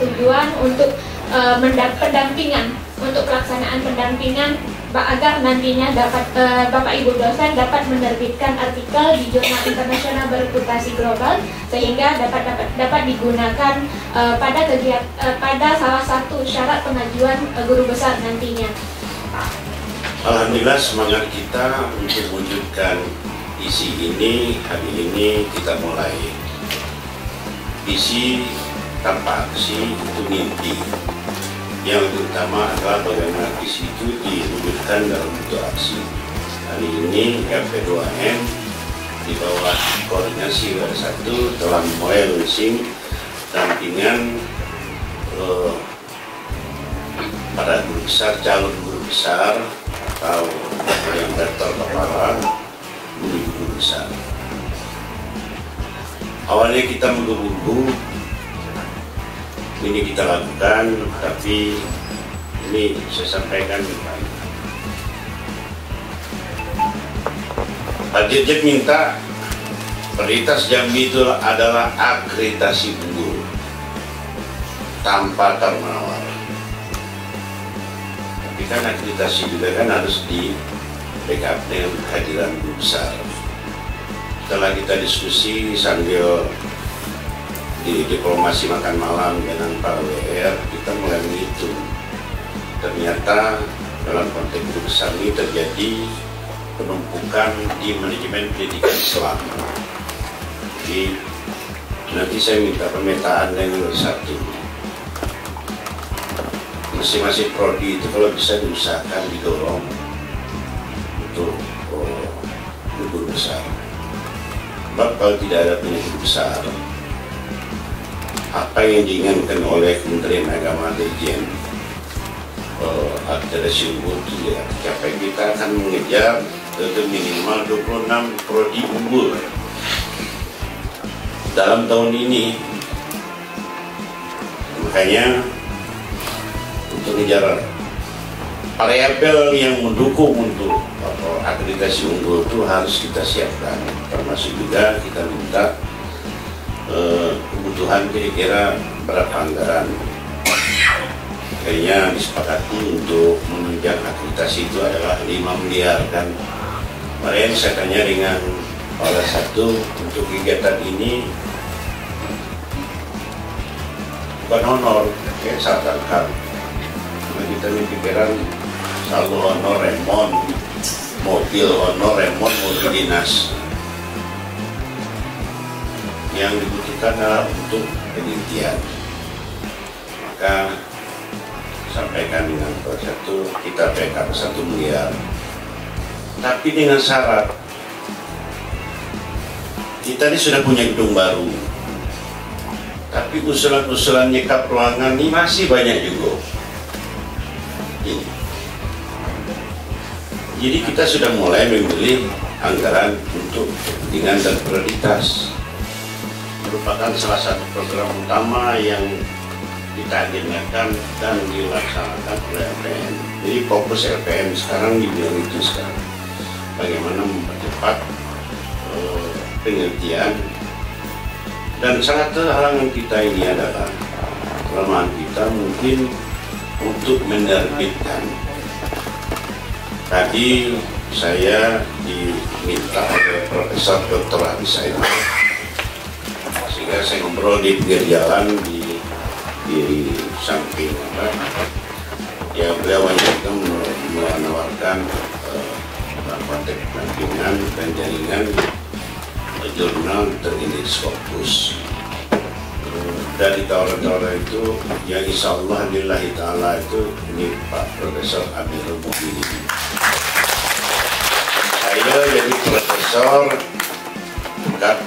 bertujuan untuk pendampingan, untuk pelaksanaan pendampingan agar nantinya Bapak Ibu dosen dapat menerbitkan artikel di jurnal internasional bereputasi global sehingga dapat digunakan pada salah satu syarat pengajuan guru besar nantinya. Alhamdulillah, semangat kita untuk mewujudkan visi ini hari ini kita mulai. Visi tanpa aksi itu mimpi. Yang utama adalah bagaimana visi itu diwujudkan dalam bentuk aksi. Hari ini LP2M di bawah koordinasi W1 telah mulai launching dampingan para guru besar, calon guru besar atau yang rektor kepala guru besar. Awalnya kita menggebu-gebu, ini kita lakukan, tapi ini saya sampaikan Pak Dirjen minta prioritas Jambi itu adalah akreditasi unggul tanpa tawar-menawar. Tapi kan akreditasi juga kan harus di backup dengan kehadiran guru besar. Setelah kita diskusi sambil di diplomasi makan malam dengan Pak WR, kita mulai menghitung. Ternyata dalam konteks guru besar ini terjadi penumpukan di manajemen pendidikan Islam. Jadi nanti saya minta pemetaan yang satu. Masing-masing prodi itu kalau bisa diusahakan didorong untuk guru besar. Sebab kalau tidak ada guru besar, apa yang diinginkan oleh Kementerian Agama Dirjen akreditasi unggul itu ya capai, kita akan mengejar ke minimal 26 prodi unggul dalam tahun ini. Makanya untuk mengejar variabel yang mendukung untuk akreditasi unggul itu harus kita siapkan, termasuk juga kita minta kebutuhan kira-kira berapa anggaran. Kayaknya disepakati untuk menunjang akreditasi itu adalah 5 miliar kan. Kemarin saya tanya dengan salah satu untuk kegiatan ini bukan honor, kayak saat angkat. Kita ini pikiran selalu honor remon, mobil honor remon, mobil dinas. Yang dibutuhkan adalah untuk penelitian. Maka sampaikan dengan satu, kita backup 1 miliar. Tapi dengan syarat kita ini sudah punya gedung baru, tapi usulan-usulan nyekap ruangan ini masih banyak juga. Jadi kita sudah mulai memilih anggaran untuk kepentingan dan prioritas. Merupakan salah satu program utama yang kita agendakan dan dilaksanakan oleh LPM. Jadi fokus LPM sekarang di bidang itu sekarang. Bagaimana mempercepat penelitian, dan sangat halangan kita ini adalah kelemahan kita mungkin untuk menerbitkan. Tadi saya diminta oleh Profesor Dr. Habis Aiman, sehingga saya ngobrol di pinggir jalan di samping ya beliau juga menawarkan konteks pendampingan dan jaringan jurnal terindeks fokus. Dari tawaran-tawaran itu yang insya Allah lillahi ta'ala itu ini Pak Profesor Amirul Mukminin. Saya jadi profesor dekat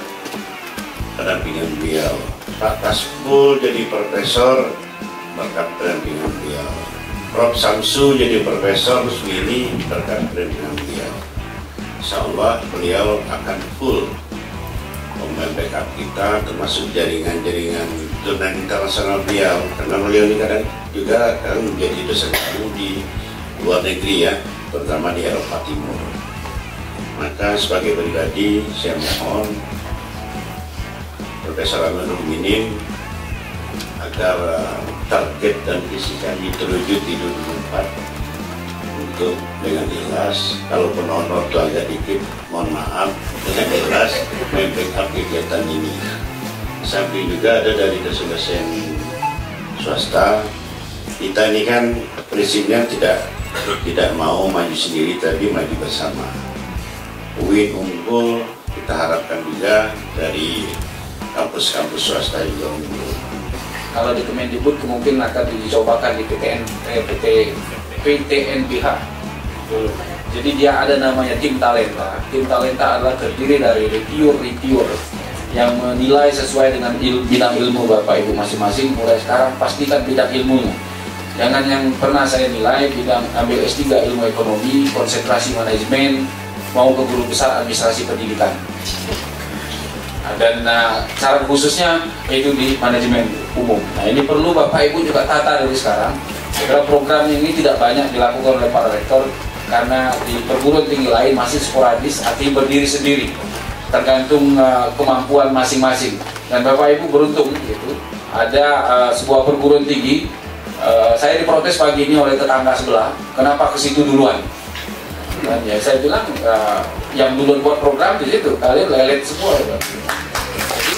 pendampingan beliau. Pak Kasbul jadi profesor berkat pendampingan beliau. Prof Samsu jadi profesor Rusmini berkat pendampingan beliau. Insya Allah beliau akan full membackup kita, termasuk jaringan-jaringan jurnal internasional beliau, karena beliau ini kadang juga kan menjadi dosen baru di luar negeri ya, terutama di Eropa Timur. Maka sebagai pribadi saya mohon Profesor Amirul Mukminin agar agar target dan visi kami terwujud di 2004 untuk dengan ikhlas, kalaupun honor itu agak dikit, mohon maaf, dengan ikhlas membackup kegiatan ini. Samping juga ada dari dosen-dosen swasta. Kita ini kan prinsipnya tidak mau maju sendiri, tapi maju bersama. UIN unggul, kita harapkan juga dari kampus-kampus swasta juga unggul. Kalau di Kemendikbud kemungkinan akan dicobakan di PTNBH. Jadi dia ada namanya tim talenta. Tim talenta adalah terdiri dari reviewer yang menilai sesuai dengan bidang ilmu Bapak Ibu masing-masing. Mulai sekarang pastikan bidang ilmunya. Jangan yang pernah saya nilai bidang ambil S3 ilmu ekonomi, konsentrasi manajemen, mau ke guru besar administrasi pendidikan. Dan cara khususnya itu di manajemen umum. Nah, ini perlu Bapak Ibu juga tata dari sekarang. Karena program ini tidak banyak dilakukan oleh para rektor karena di perguruan tinggi lain masih sporadis, artinya berdiri sendiri, tergantung kemampuan masing-masing. Dan Bapak Ibu beruntung gitu, ada sebuah perguruan tinggi. Saya diprotes pagi ini oleh tetangga sebelah, kenapa ke situ duluan? Dan ya saya bilang yang duluan buat program di situ, kalian lelet semua. Jadi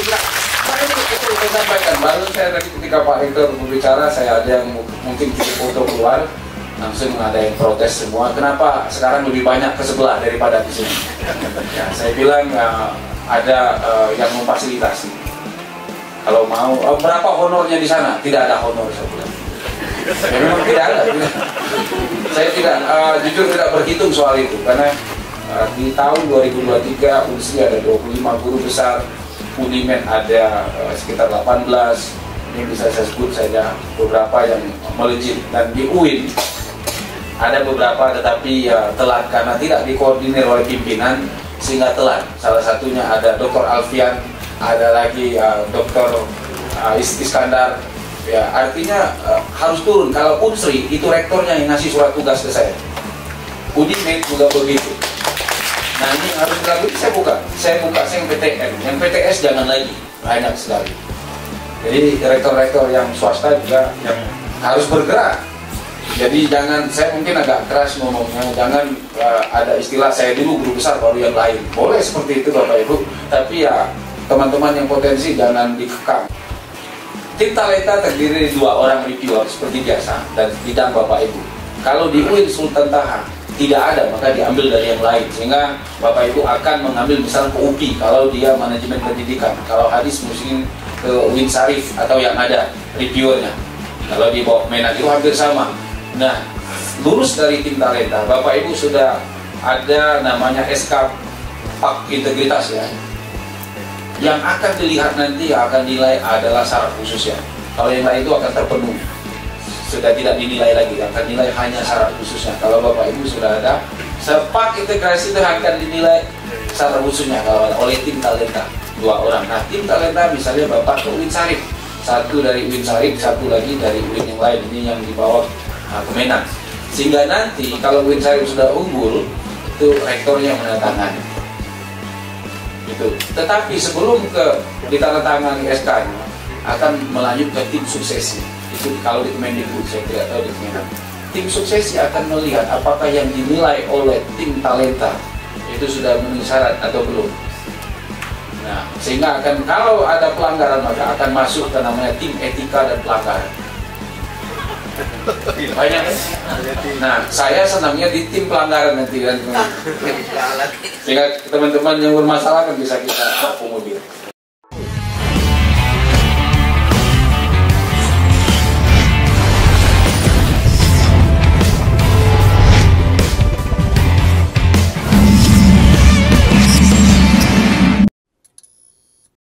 saya sampaikan, baru saya tadi ketika Pak Rektor berbicara, saya ada yang mungkin kirim foto keluar, langsung ada yang protes semua. Kenapa sekarang lebih banyak ke sebelah daripada di sini? Ya, saya bilang ada yang memfasilitasi. Kalau mau, berapa honornya di sana? Tidak ada honor, saya bilang. Ya, memang tidak ada. Saya tidak, jujur tidak berhitung soal itu, karena di tahun 2023 UNSI ada 25 guru besar, Unimen ada sekitar 18, ini bisa saya sebut saja beberapa yang melejit. Dan di UIN ada beberapa tetapi telat karena tidak dikoordinir oleh pimpinan sehingga telat. Salah satunya ada Dr. Alfian, ada lagi Dr. Iskandar. Ya, artinya harus turun. Kalau Unsri itu rektornya yang ngasih surat tugas ke saya. Unimen juga begitu. Nah, ini harus dilakukan. Saya buka yang PTN, yang PTS jangan lagi, banyak sekali. Jadi rektor-rektor yang swasta juga yang harus bergerak. Jadi jangan, saya mungkin agak keras ngomongnya, jangan ada istilah saya dulu guru besar baru yang lain. Boleh seperti itu Bapak Ibu, tapi ya teman-teman yang potensi jangan dikekang. Tim talenta terdiri dari 2 orang reviewer seperti biasa dan bidang Bapak Ibu. Kalau di UIN Sultan Taha tidak ada, maka diambil dari yang lain, sehingga Bapak Ibu akan mengambil misalnya ke UPI kalau dia manajemen pendidikan, kalau hadis mungkin ke UIN Syarif atau yang ada reviewernya. Kalau di bawah Menak itu hampir sama. Nah, lulus dari tim talenta, Bapak Ibu sudah ada namanya SK Pak Integritas ya. Yang akan dilihat nanti akan nilai adalah syarat khususnya. Kalau yang lain itu akan terpenuhi, sudah tidak dinilai lagi, akan nilai hanya syarat khususnya. Kalau Bapak Ibu sudah ada sepak integrasi itu akan dinilai syarat khususnya kalau oleh tim talenta 2 orang. Nah, tim talenta misalnya Bapak ke UIN Syarif, 1 dari UIN Syarif, 1 lagi dari UIN yang lain, ini yang di bawah Kemenak. Sehingga nanti kalau UIN Syarif sudah unggul, itu rektornya menandatangani. Gitu. Tetapi sebelum ditandatangani SK-nya akan melanjut ke tim suksesi. Itu kalau di Kemendikbud, saya tidak tahu di Kemenak. Tim suksesi akan melihat apakah yang dinilai oleh tim talenta itu sudah memenuhi syarat atau belum. Nah, sehingga akan kalau ada pelanggaran maka akan masuk ke namanya tim etika dan pelanggaran. Banyak. Nah, saya senangnya di tim pelanggaran nanti kan. Sehingga teman-teman yang bermasalah kan bisa kita akomodir.